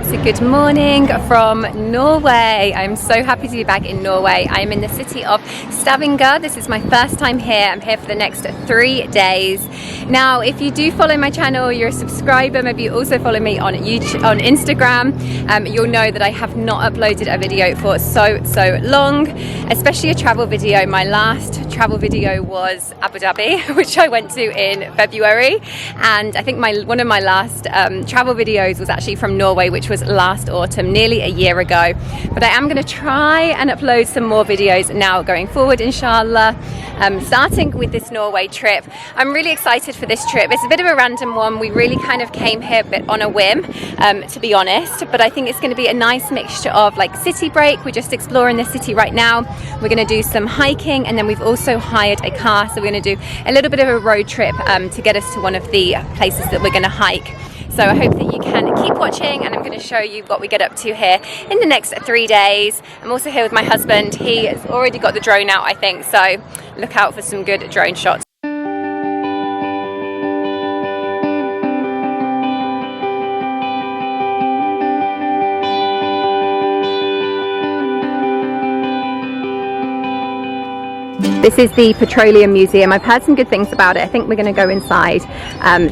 So good morning from Norway. I'm so happy to be back in Norway. I'm in the city of Stavanger. This is my first time here. I'm here for the next 3 days. Now, if you do follow my channel, you're a subscriber, maybe you also follow me on YouTube, on Instagram, you'll know that I have not uploaded a video for so long, especially a travel video. My last travel video was Abu Dhabi, which I went to in February, and I think one of my last travel videos was actually from Norway, which was last autumn, nearly a year ago. But I am going to try and upload some more videos now going forward, inshallah. Starting with this Norway trip. I'm really excited for this trip. It's a bit of a random one. We really kind of came here a bit on a whim, to be honest, but I think it's going to be a nice mixture of like city break. We're just exploring the city right now. We're going to do some hiking, and then we've also hired a car, so we're going to do a little bit of a road trip to get us to one of the places that we're going to hike. So I hope that you can keep watching, and I'm going to show you what we get up to here in the next 3 days. I'm also here with my husband. He has already got the drone out, I think, so look out for some good drone shots. This is the Petroleum Museum. I've heard some good things about it. I think we're going to go inside.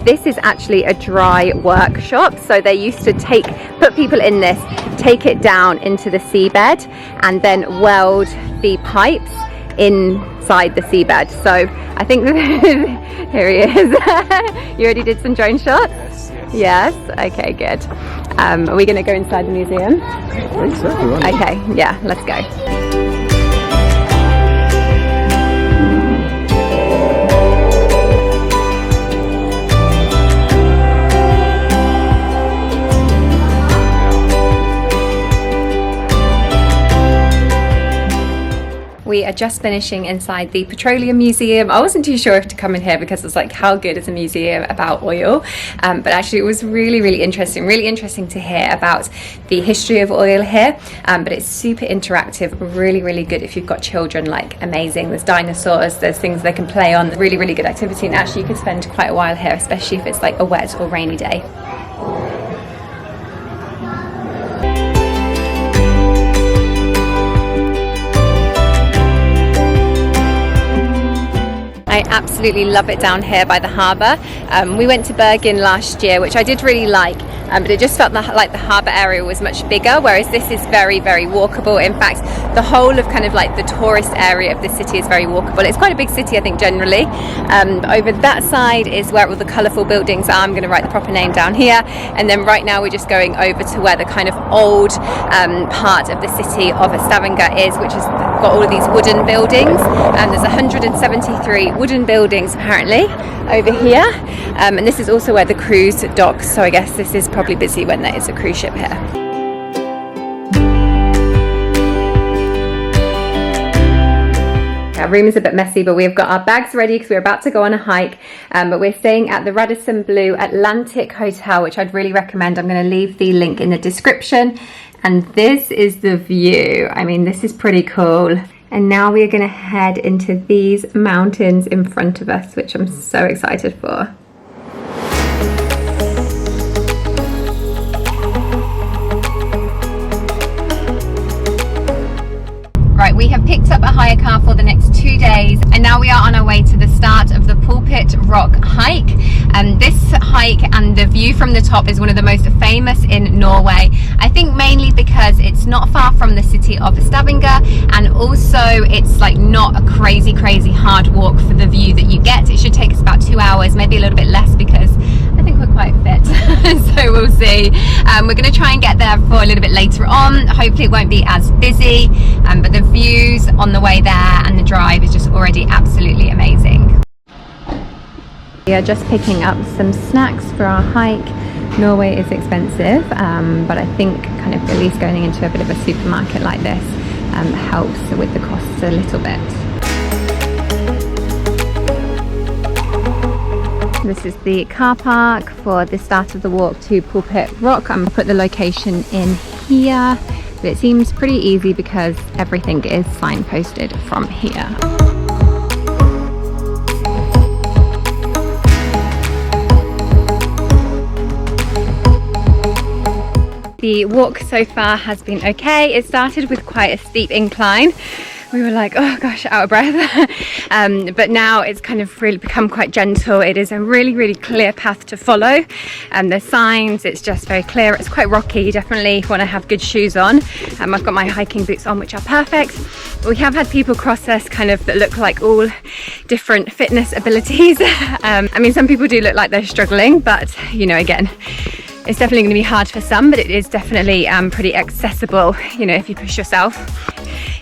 This is actually a dry workshop. So they used to put people in this, take it down into the seabed, and then weld the pipes inside the seabed. So I think here he is. You already did some drone shots? Yes. Okay, good. Are we going to go inside the museum? I think so. Okay, yeah, let's go. We are just finishing inside the Petroleum Museum. I wasn't too sure if to come in here because it's like, how good is a museum about oil? But actually it was really interesting to hear about the history of oil here. But it's super interactive, really good if you've got children, like amazing. There's dinosaurs, there's things they can play on, really good activity, and actually you could spend quite a while here, especially if it's like a wet or rainy day. I absolutely love it down here by the harbour. We went to Bergen last year, which I did really like, but it just felt like the harbour area was much bigger, whereas this is very walkable. In fact, the whole of kind of like the tourist area of the city is very walkable. It's quite a big city, I think, generally. Over that side is where all the colourful buildings are. I'm going to write the proper name down here. And then right now we're just going over to where the kind of old part of the city of Stavanger is, which has got all of these wooden buildings. And there's 173 wooden buildings apparently over here, and this is also where the cruise docks, so I guess this is probably busy when there is a cruise ship here. Our room is a bit messy, but we've got our bags ready because we're about to go on a hike, but we're staying at the Radisson Blu Atlantic Hotel, which I'd really recommend. I'm going to leave the link in the description, and this is the view. I mean, this is pretty cool. And now we are going to head into these mountains in front of us, which I'm so excited for. Right, we have picked up a hire car for the next 2 days, and now we are on our way to the start of the Pulpit Rock hike. This hike and the view from the top is one of the most famous in Norway. I think mainly because it's not far from the city of Stavanger, and also it's like not a crazy hard walk for the view that you get. It should take us about 2 hours, maybe a little bit less, because I think we're quite fit. So we'll see. We're going to try and get there for a little bit later on. Hopefully it won't be as busy, but the views on the way there and the drive is just already absolutely amazing. We are just picking up some snacks for our hike. Norway is expensive, but I think kind of at least going into a bit of a supermarket like this helps with the costs a little bit. This is the car park for the start of the walk to Pulpit Rock. I'm going to put the location in here, but it seems pretty easy because everything is signposted from here. The walk so far has been okay. It started with quite a steep incline. We were like, oh gosh, out of breath. But now it's kind of really become quite gentle. It is a really, really clear path to follow. There's signs, it's just very clear. It's quite rocky, you definitely want to have good shoes on. I've got my hiking boots on, which are perfect. We have had people cross us kind of that look like all different fitness abilities. I mean, some people do look like they're struggling, but you know, again, it's definitely going to be hard for some, but it is definitely pretty accessible, you know, if you push yourself.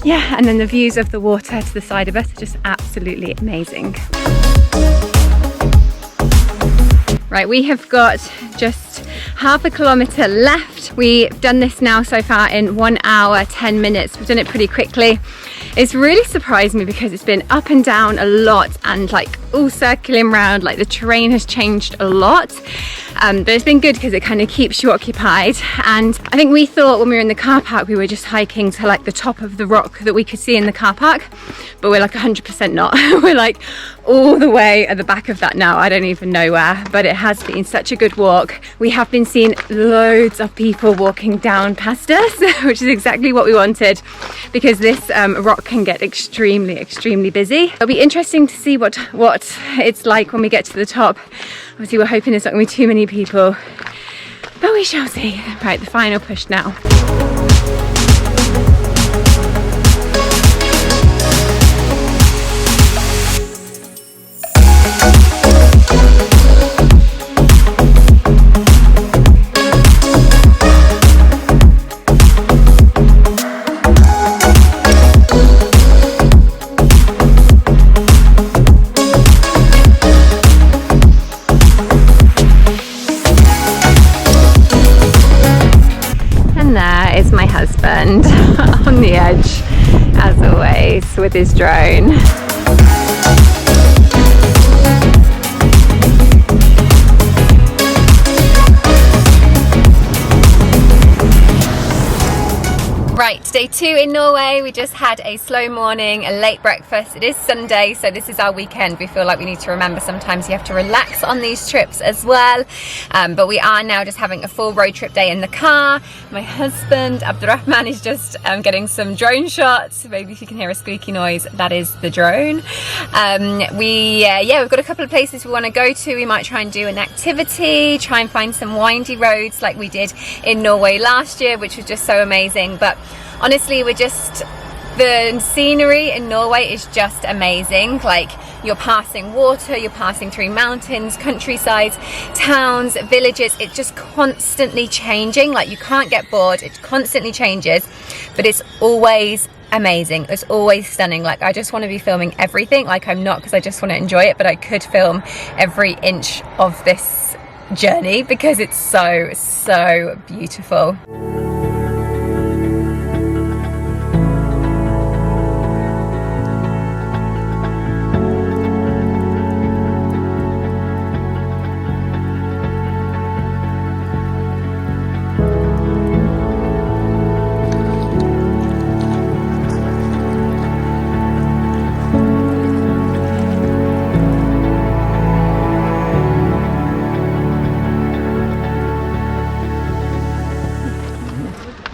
Yeah, and then the views of the water to the side of us are just absolutely amazing. Right, we have got just half a kilometre left. We've done this now so far in 1 hour, 10 minutes. We've done it pretty quickly. It's really surprised me because it's been up and down a lot and like all circling around, like the terrain has changed a lot. But it's been good because it kind of keeps you occupied. And I think we thought when we were in the car park, we were just hiking to like the top of the rock that we could see in the car park, but we're like 100% not. We're like all the way at the back of that now. I don't even know where, but it has been such a good walk. We have been seeing loads of people walking down past us, which is exactly what we wanted, because this rock can get extremely busy. It'll be interesting to see what it's like when we get to the top. Obviously we're hoping there's not going to be too many people, but we shall see. Right, the final push now. Husband on the edge as always with his drone. Right, day 2 in Norway. We just had a slow morning, a late breakfast. It is Sunday, so this is our weekend. We feel like we need to remember sometimes you have to relax on these trips as well. But we are now just having a full road trip day in the car. My husband, Abdurrahman, is just getting some drone shots. Maybe if you can hear a squeaky noise, that is the drone. We've got a couple of places we want to go to. We might try and do an activity, try and find some windy roads like we did in Norway last year, which was just so amazing. But honestly, the scenery in Norway is just amazing. Like, you're passing water, you're passing through mountains, countrysides, towns, villages. It's just constantly changing. Like, you can't get bored. It constantly changes, but it's always amazing. It's always stunning. Like, I just want to be filming everything. Like, I'm not, because I just want to enjoy it, but I could film every inch of this journey because it's so beautiful.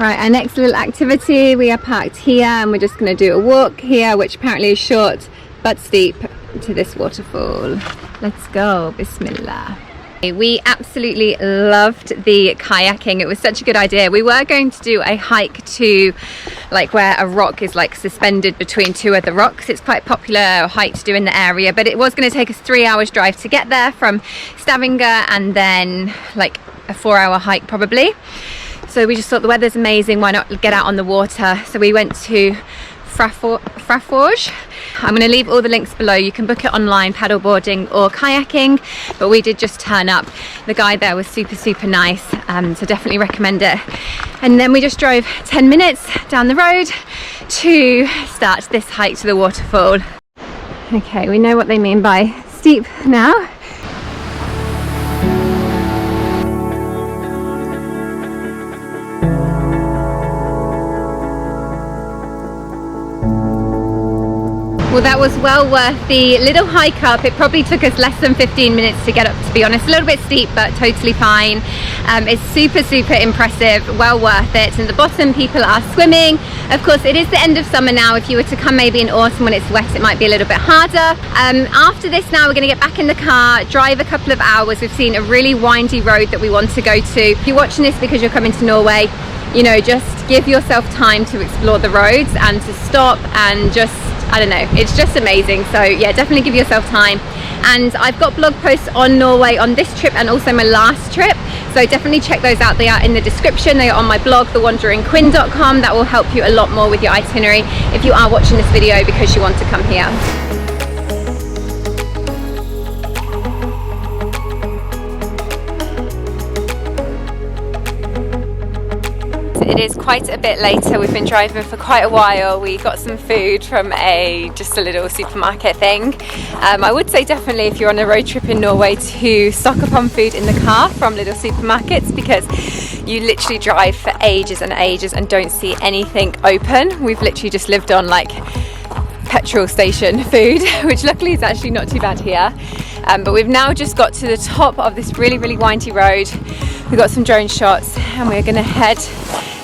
Right, our next little activity, we are parked here and we're just going to do a walk here, which apparently is short but steep, to this waterfall. Let's go, Bismillah. We absolutely loved the kayaking. It was such a good idea. We were going to do a hike to like where a rock is like suspended between two other rocks. It's quite popular hike to do in the area, but it was going to take us 3 hours drive to get there from Stavanger, and then like a 4-hour hike probably. So we just thought the weather's amazing, why not get out on the water? So we went to Frafjord. I'm going to leave all the links below. You can book it online, paddleboarding or kayaking, but we did just turn up. The guy there was super nice, so definitely recommend it. And then we just drove 10 minutes down the road to start this hike to the waterfall. Okay, we know what they mean by steep now. Well, that was well worth the little hike up. It probably took us less than 15 minutes to get up, to be honest. A little bit steep, but totally fine. It's super, super impressive, well worth it. And at the bottom, people are swimming. Of course, it is the end of summer now. If you were to come maybe in autumn when it's wet, it might be a little bit harder. After this now, we're gonna get back in the car, drive a couple of hours. We've seen a really windy road that we want to go to. If you're watching this because you're coming to Norway, you know, just give yourself time to explore the roads and to stop and just, I don't know, it's just amazing. So yeah, definitely give yourself time. And I've got blog posts on Norway on this trip and also my last trip, so definitely check those out. They are in the description. They are on my blog, thewanderingquinn.com. That will help you a lot more with your itinerary if you are watching this video because you want to come here. It is quite a bit later. We've been driving for quite a while. We got some food from just a little supermarket thing. I would say definitely if you're on a road trip in Norway to stock up on food in the car from little supermarkets, because you literally drive for ages and ages and don't see anything open. We've literally just lived on like petrol station food, which luckily is actually not too bad here. But we've now just got to the top of this really, really windy road. We've got some drone shots and we're gonna head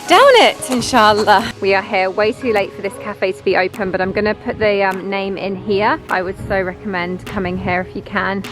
down it, inshallah. We are here way too late for this cafe to be open, but I'm gonna put the name in here. I would so recommend coming here if you can.